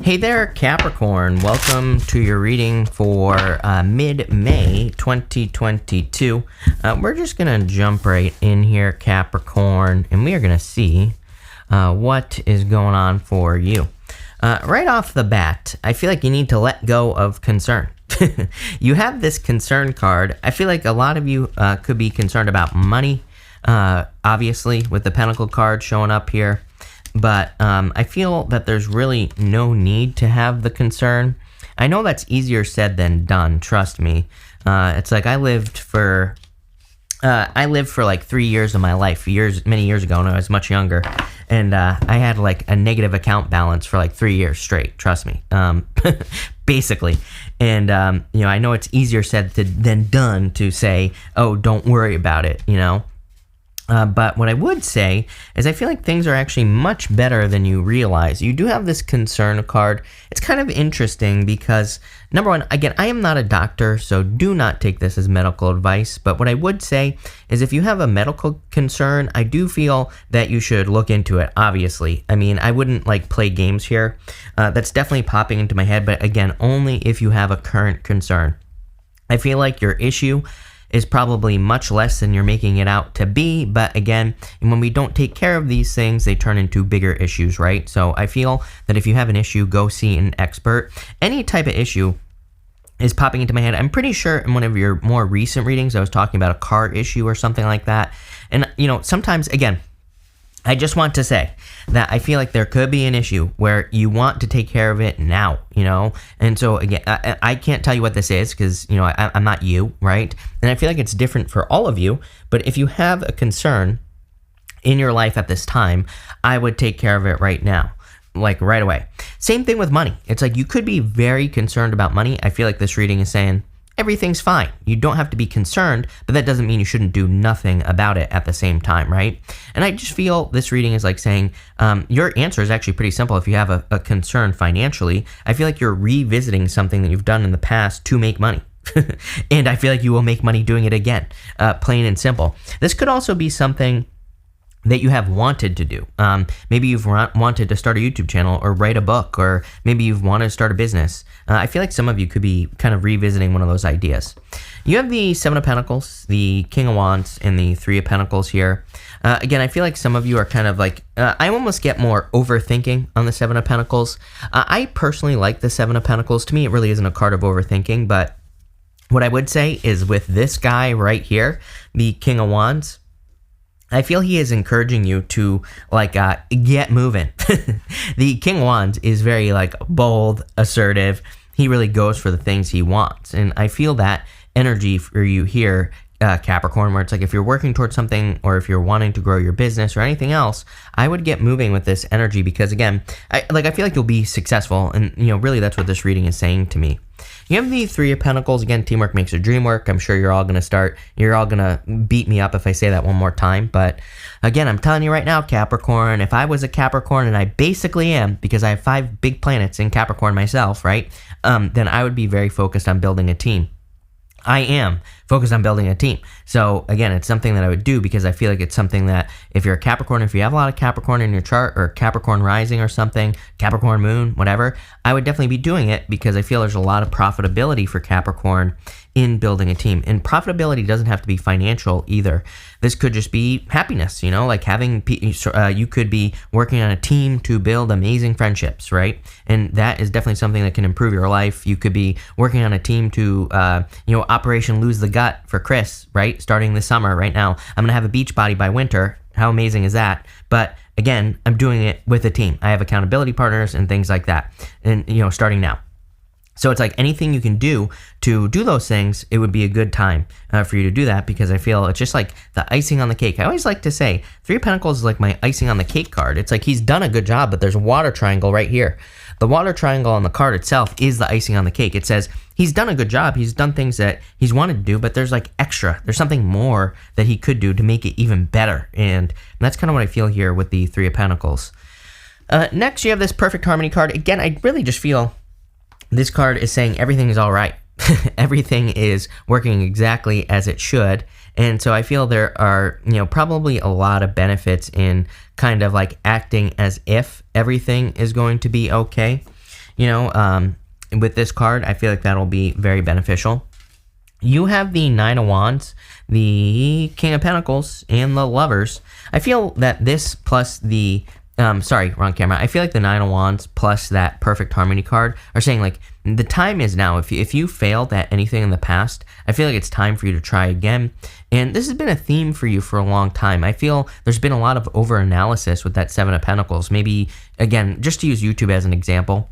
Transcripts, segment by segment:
Hey there, Capricorn. Welcome to your reading for mid-May 2022. We're just going to jump right in here, Capricorn, and we are going to see what is going on for you. Right off the bat, I feel like you need to let go of concern. You have this concern card. I feel like a lot of you could be concerned about money, obviously, with the Pentacle card showing up here. But I feel that there's really no need to have the concern. I know that's easier said than done, trust me. It's like I lived for like 3 years of my life, many years ago when I was much younger. And I had like a negative account balance for like 3 years straight, trust me, basically. And, I know it's easier said than done to say, oh, don't worry about it, But what I would say is I feel like things are actually much better than you realize. You do have this concern card. It's kind of interesting because, number one, again, I am not a doctor, so do not take this as medical advice. But what I would say is if you have a medical concern, I do feel that you should look into it, obviously. I mean, I wouldn't play games here. That's definitely popping into my head, but again, only if you have a current concern. I feel like your issue is probably much less than you're making it out to be. But again, when we don't take care of these things, they turn into bigger issues, right? So I feel that if you have an issue, go see an expert. Any type of issue is popping into my head. I'm pretty sure in one of your more recent readings, I was talking about a car issue or something like that. And, sometimes, again, I just want to say that I feel like there could be an issue where you want to take care of it now, And so, again, I can't tell you what this is because, I'm not you, right? And I feel like it's different for all of you. But if you have a concern in your life at this time, I would take care of it right now, right away. Same thing with money. It's like you could be very concerned about money. I feel like this reading is saying, everything's fine. You don't have to be concerned, but that doesn't mean you shouldn't do nothing about it at the same time, right? And I just feel this reading is like saying your answer is actually pretty simple. If you have a concern financially, I feel like you're revisiting something that you've done in the past to make money. And I feel like you will make money doing it again, plain and simple. This could also be something that you have wanted to do. Maybe you've wanted to start a YouTube channel or write a book, or maybe you've wanted to start a business. I feel like some of you could be kind of revisiting one of those ideas. You have the Seven of Pentacles, the King of Wands, and the Three of Pentacles here. Again, I feel like some of you are kind of I almost get more overthinking on the Seven of Pentacles. I personally like the Seven of Pentacles. To me, it really isn't a card of overthinking, but what I would say is with this guy right here, the King of Wands, I feel he is encouraging you to get moving. The King of Wands is very bold, assertive. He really goes for the things he wants. And I feel that energy for you here, Capricorn, where it's if you're working towards something or if you're wanting to grow your business or anything else, I would get moving with this energy because again, I feel like you'll be successful. And really that's what this reading is saying to me. You have the Three of Pentacles. Again, teamwork makes the dream work. I'm sure you're all going to beat me up if I say that one more time. But again, I'm telling you right now, Capricorn, if I was a Capricorn, and I basically am because I have 5 big planets in Capricorn myself, right? Then I would be very focused on building a team. I am focused on building a team. So again, it's something that I would do because I feel like it's something that if you're a Capricorn, if you have a lot of Capricorn in your chart or Capricorn rising or something, Capricorn moon, whatever, I would definitely be doing it because I feel there's a lot of profitability for Capricorn in building a team. And profitability doesn't have to be financial either. This could just be happiness, having, you could be working on a team to build amazing friendships, right? And that is definitely something that can improve your life. You could be working on a team to, Operation Lose the Gut for Chris, right? Starting this summer right now. I'm going to have a beach body by winter. How amazing is that? But again, I'm doing it with a team. I have accountability partners and things like that. And, starting now. So it's anything you can do to do those things, it would be a good time for you to do that because I feel it's just the icing on the cake. I always like to say Three of Pentacles is my icing on the cake card. It's he's done a good job, but there's a water triangle right here. The water triangle on the card itself is the icing on the cake. It says he's done a good job. He's done things that he's wanted to do, but there's extra. There's something more that he could do to make it even better. And that's kind of what I feel here with the Three of Pentacles. Next, you have this Perfect Harmony card. Again, I really just feel this card is saying everything is all right. Everything is working exactly as it should. And so I feel there are, probably a lot of benefits in kind of acting as if everything is going to be okay. with this card, I feel like that'll be very beneficial. You have the Nine of Wands, the King of Pentacles, and the Lovers. I feel that this plus the sorry, wrong camera. I feel like the Nine of Wands plus that Perfect Harmony card are saying like the time is now. If you failed at anything in the past, I feel like it's time for you to try again. And this has been a theme for you for a long time. I feel there's been a lot of over-analysis with that Seven of Pentacles. Maybe, again, just to use YouTube as an example,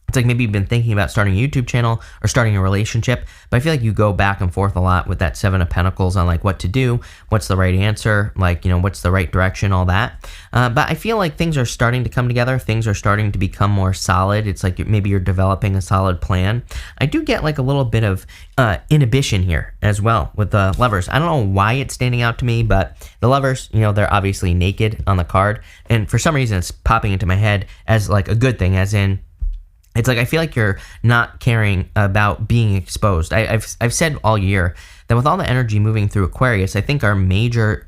it's like maybe you've been thinking about starting a YouTube channel or starting a relationship, but I feel like you go back and forth a lot with that Seven of Pentacles on like what to do, what's the right answer, like, what's the right direction, all that. But I feel like things are starting to come together. Things are starting to become more solid. It's like maybe you're developing a solid plan. I do get like a little bit of inhibition here as well with the Lovers. I don't know why it's standing out to me, but the Lovers, they're obviously naked on the card. And for some reason, it's popping into my head as like a good thing, as in, it's like I feel like you're not caring about being exposed. I've said all year that with all the energy moving through Aquarius, I think our major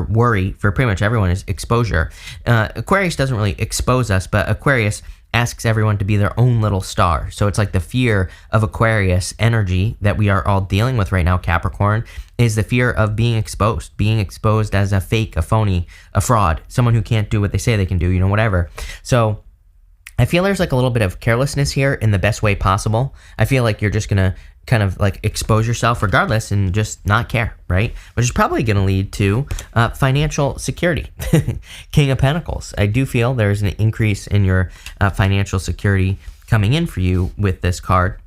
worry for pretty much everyone is exposure. Aquarius doesn't really expose us, but Aquarius asks everyone to be their own little star. So it's like the fear of Aquarius energy that we are all dealing with right now, Capricorn, is the fear of being exposed as a fake, a phony, a fraud, someone who can't do what they say they can do, whatever. So I feel there's like a little bit of carelessness here in the best way possible. I feel like you're just going to kind of like expose yourself regardless and just not care, right? Which is probably going to lead to financial security. King of Pentacles. I do feel there's an increase in your financial security coming in for you with this card.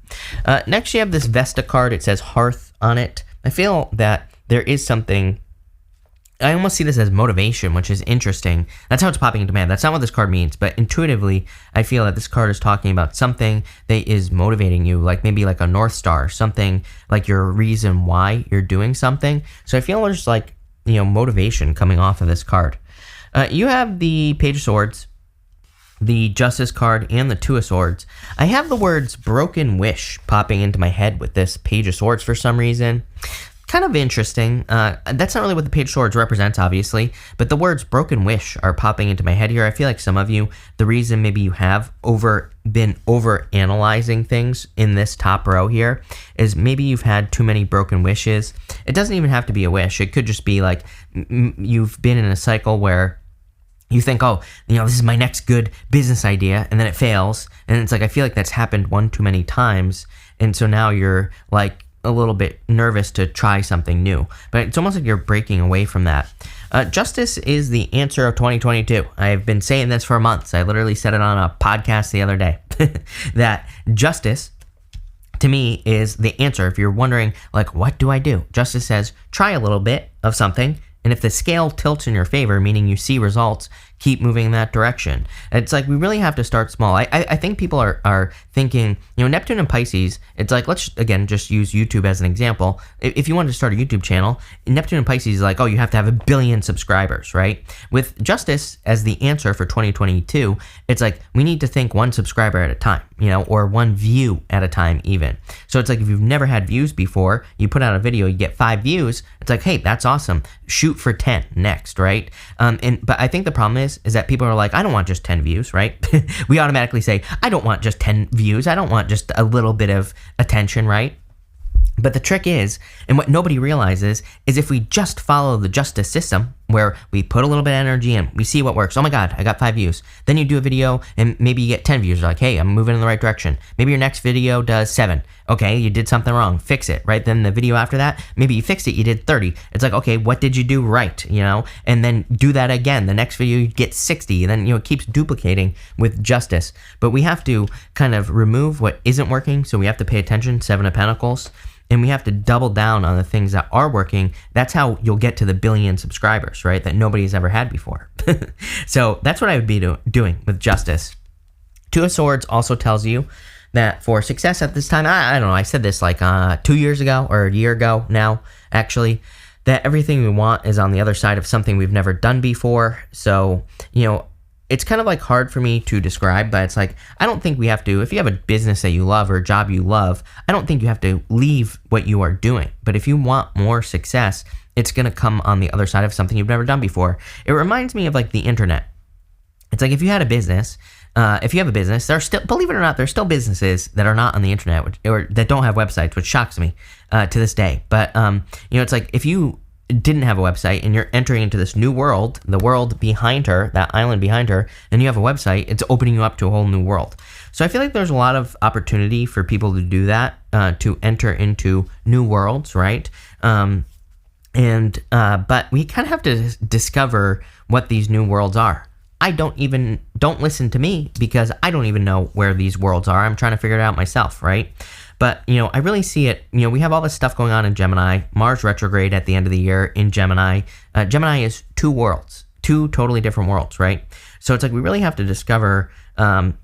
Next, you have this Vesta card. It says Hearth on it. I feel that there is something, I almost see this as motivation, which is interesting. That's how it's popping into my head. That's not what this card means, but intuitively, I feel that this card is talking about something that is motivating you, like maybe like a North Star, something like your reason why you're doing something. So I feel there's like, motivation coming off of this card. You have the Page of Swords, the Justice card, and the Two of Swords. I have the words broken wish popping into my head with this Page of Swords for some reason. Kind of interesting. That's not really what the Page of Swords represents, obviously, but the words broken wish are popping into my head here. I feel like some of you, the reason maybe you have been over analyzing things in this top row here is maybe you've had too many broken wishes. It doesn't even have to be a wish. It could just be like you've been in a cycle where you think, oh, this is my next good business idea, and then it fails. And it's like, I feel like that's happened one too many times. And so now you're like a little bit nervous to try something new, but it's almost like you're breaking away from that. Justice is the answer of 2022. I've been saying this for months. I literally said it on a podcast the other day that justice to me is the answer. If you're wondering like, what do I do? Justice says, try a little bit of something. And if the scale tilts in your favor, meaning you see results, keep moving in that direction. It's like we really have to start small. I think people are thinking, Neptune and Pisces, it's like, let's, again, just use YouTube as an example. If you wanted to start a YouTube channel, Neptune and Pisces is like, oh, you have to have 1 billion subscribers, right? With Justice as the answer for 2022, it's like we need to think 1 subscriber at a time, or 1 view at a time even. So it's like if you've never had views before, you put out a video, you get 5 views, it's like, hey, that's awesome. Shoot for 10 next, right? But I think the problem is that people are like, I don't want just 10 views, right? We automatically say, I don't want just 10 views. I don't want just a little bit of attention, right? But the trick is, and what nobody realizes, is if we just follow the justice system, where we put a little bit of energy in, we see what works. Oh my God, I got 5 views. Then you do a video and maybe you get 10 views. You're like, hey, I'm moving in the right direction. Maybe your next video does 7. Okay, you did something wrong. Fix it, right? Then the video after that, maybe you fixed it. You did 30. It's like, okay, what did you do right? And then do that again. The next video, you get 60. And then, it keeps duplicating with justice. But we have to kind of remove what isn't working. So we have to pay attention, 7 of Pentacles. And we have to double down on the things that are working. That's how you'll get to the 1 billion subscribers, right? That nobody's ever had before. So that's what I would be doing with Justice. Two of Swords also tells you that for success at this time, I don't know, I said this like 2 years ago or a year ago now, actually, that everything we want is on the other side of something we've never done before. So, it's kind of like hard for me to describe, but it's like, I don't think we have to, if you have a business that you love or a job you love, I don't think you have to leave what you are doing. But if you want more success, it's going to come on the other side of something you've never done before. It reminds me of like the internet. It's like if you had a business if you have a business, there are still, believe it or not, there's still businesses that are not on the internet, or that don't have websites, which shocks me to this day. But it's like if you didn't have a website and you're entering into this new world, the world behind her, that island behind her, and you have a website, it's opening you up to a whole new world. So I feel like there's a lot of opportunity for people to do that, to enter into new worlds, right? But we kind of have to discover what these new worlds are. Don't listen to me, because I don't even know where these worlds are. I'm trying to figure it out myself, right? But, I really see it, we have all this stuff going on in Gemini, Mars retrograde at the end of the year in Gemini. Gemini is two worlds, two totally different worlds, right? So it's like we really have to discover,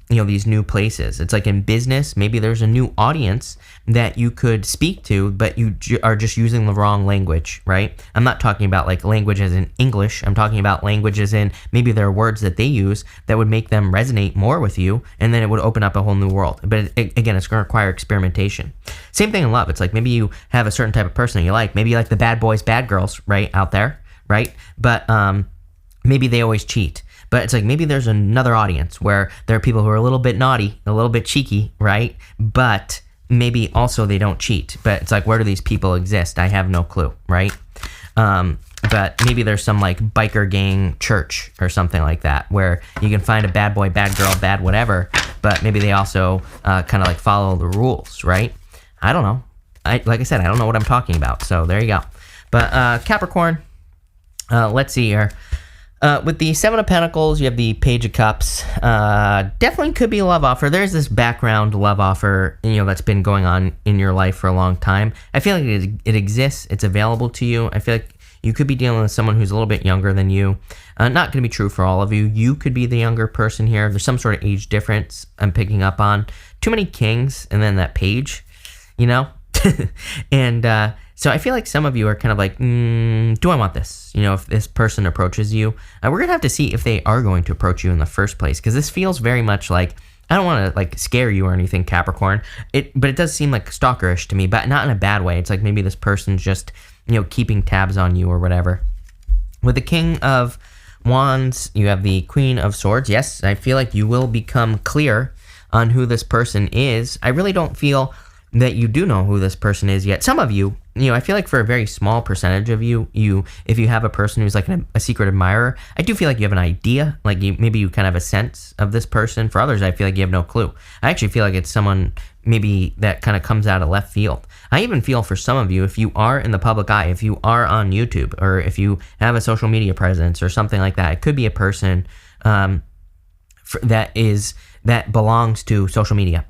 these new places. It's like in business, maybe there's a new audience that you could speak to, but you are just using the wrong language, right? I'm not talking about like language as in English. I'm talking about language as in maybe there are words that they use that would make them resonate more with you, and then it would open up a whole new world. But again, it's going to require experimentation. Same thing in love. It's like maybe you have a certain type of person that you like. Maybe you like the bad boys, bad girls, right, out there, right? But maybe they always cheat. But it's like maybe there's another audience where there are people who are a little bit naughty, a little bit cheeky, right? But maybe also they don't cheat. But it's like, where do these people exist? I have no clue, right? But maybe there's some like biker gang church or something like that, where you can find a bad boy, bad girl, bad whatever, but maybe they also kind of like follow the rules, right? I don't know. Like I said, I don't know what I'm talking about. So there you go. But Capricorn, let's see here. With the Seven of Pentacles, you have the Page of Cups. Definitely could be a love offer. There's this background love offer, that's been going on in your life for a long time. I feel like it exists. It's available to you. I feel like you could be dealing with someone who's a little bit younger than you. Not going to be true for all of you. You could be the younger person here. There's some sort of age difference I'm picking up on. Too many kings and then that page, and so I feel like some of you are kind of like, do I want this? If this person approaches you, we're going to have to see if they are going to approach you in the first place, because this feels very much like, I don't want to like scare you or anything, Capricorn, but it does seem like stalkerish to me, but not in a bad way. It's like maybe this person's just, keeping tabs on you or whatever. With the King of Wands, you have the Queen of Swords. Yes, I feel like you will become clear on who this person is. I really don't feel that you do know who this person is yet. Some of you, I feel like for a very small percentage of you, if you have a person who's like a secret admirer, I do feel like you have an idea, like maybe you kind of have a sense of this person. For others, I feel like you have no clue. I actually feel like it's someone maybe that kind of comes out of left field. I even feel for some of you, if you are in the public eye, if you are on YouTube, or if you have a social media presence or something like that, it could be a person that belongs to social media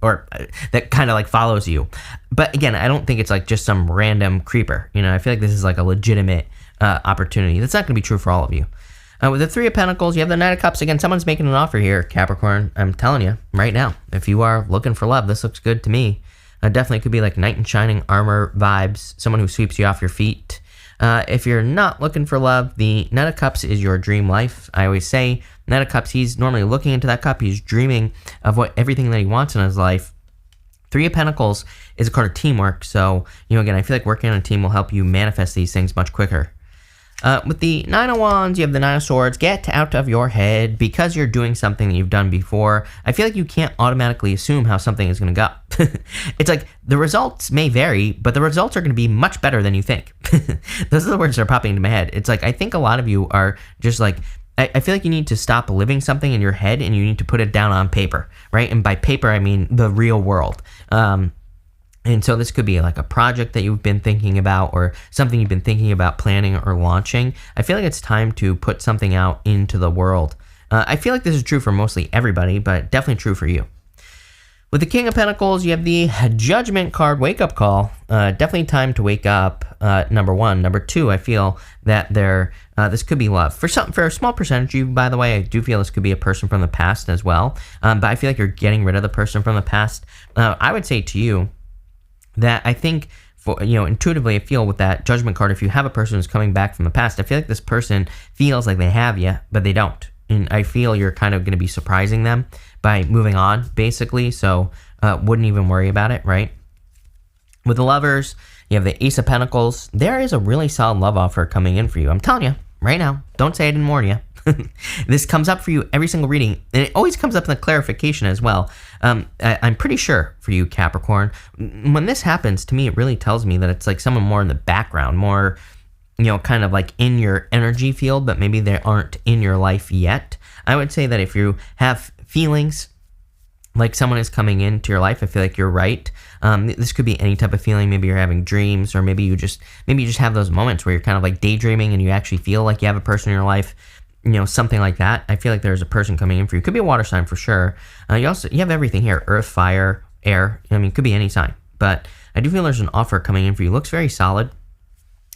or that kind of like follows you. But again, I don't think it's like just some random creeper. I feel like this is like a legitimate opportunity. That's not going to be true for all of you. With the Three of Pentacles, you have the Knight of Cups. Again, someone's making an offer here, Capricorn. I'm telling you right now, if you are looking for love, this looks good to me. Definitely could be like knight in shining armor vibes, someone who sweeps you off your feet. If you're not looking for love, the Knight of Cups is your dream life. I always say, Knight of Cups, he's normally looking into that cup. He's dreaming of everything that he wants in his life. Three of Pentacles is a card of teamwork. So, again, I feel like working on a team will help you manifest these things much quicker. With the Nine of Wands, you have the Nine of Swords. Get out of your head because you're doing something that you've done before. I feel like you can't automatically assume how something is going to go. It's like the results may vary, but the results are going to be much better than you think. Those are the words that are popping into my head. It's like I think a lot of you are just like, I feel like you need to stop living something in your head and you need to put it down on paper, right? And by paper, I mean the real world. And so this could be like a project that you've been thinking about or something you've been thinking about planning or launching. I feel like it's time to put something out into the world. I feel like this is true for mostly everybody, but definitely true for you. With the King of Pentacles, you have the Judgment card, wake up call. Definitely time to wake up, number one. Number two, I feel that this could be love. For a small percentage of you, by the way, I do feel this could be a person from the past as well. But I feel like you're getting rid of the person from the past. I would say to you, that I think, intuitively, I feel with that Judgment card, if you have a person who's coming back from the past, I feel like this person feels like they have you, but they don't. And I feel you're kind of going to be surprising them by moving on, basically. So wouldn't even worry about it, right? With the Lovers, you have the Ace of Pentacles. There is a really solid love offer coming in for you. I'm telling you right now. Don't say I didn't warn you. This comes up for you every single reading, and it always comes up in the clarification as well. I'm pretty sure for you, Capricorn, when this happens, to me, it really tells me that it's like someone more in the background, more, kind of like in your energy field, but maybe they aren't in your life yet. I would say that if you have feelings like someone is coming into your life, I feel like you're right. This could be any type of feeling. Maybe you're having dreams, or maybe you just have those moments where you're kind of like daydreaming and you actually feel like you have a person in your life, something like that. I feel like there's a person coming in for you. Could be a water sign for sure. You have everything here: earth, fire, air. Could be any sign. But I do feel there's an offer coming in for you. Looks very solid.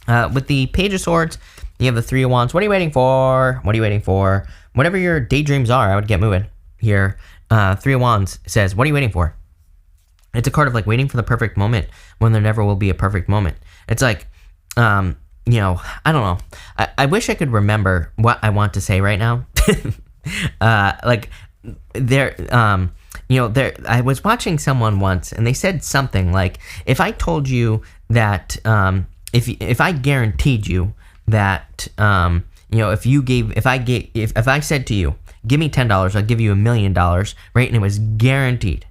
With the Page of Swords, you have the Three of Wands. What are you waiting for? What are you waiting for? Whatever your daydreams are, I would get moving here. Three of Wands says, what are you waiting for? It's a card of like waiting for the perfect moment when there never will be a perfect moment. It's like, I don't know. I wish I could remember what I want to say right now. I was watching someone once and they said something like, if I told you that, if I guaranteed you that, if I said to you, give me $10, I'll give you $1 million, right? And it was guaranteed,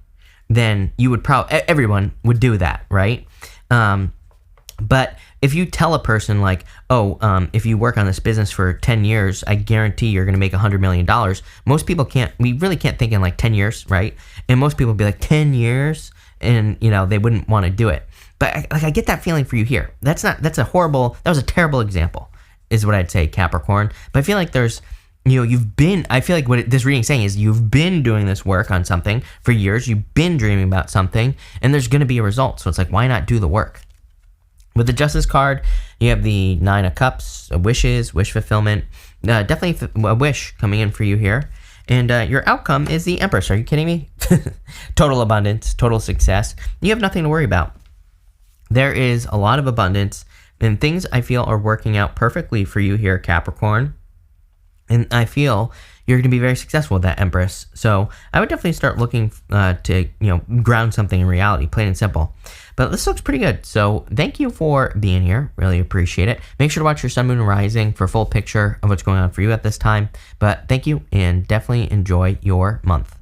then you would everyone would do that, right? But if you tell a person like, if you work on this business for 10 years, I guarantee you're going to make $100 million. Most people we really can't think in like 10 years, right? And most people would be like 10 years and, they wouldn't want to do it. But I get that feeling for you here. That was a terrible example is what I'd say, Capricorn. But I feel like there's, I feel like what this reading is saying is you've been doing this work on something for years. You've been dreaming about something, and there's going to be a result. So it's like, why not do the work? With the Justice card, you have the Nine of Cups, wish fulfillment. Definitely a wish coming in for you here. And your outcome is the Empress. Are you kidding me? Total abundance, total success. You have nothing to worry about. There is a lot of abundance, and things I feel are working out perfectly for you here, Capricorn. And I feel you're going to be very successful with that Empress. So I would definitely start looking to, ground something in reality, plain and simple. But this looks pretty good. So thank you for being here. Really appreciate it. Make sure to watch your Sun, Moon, and Rising for a full picture of what's going on for you at this time. But thank you, and definitely enjoy your month.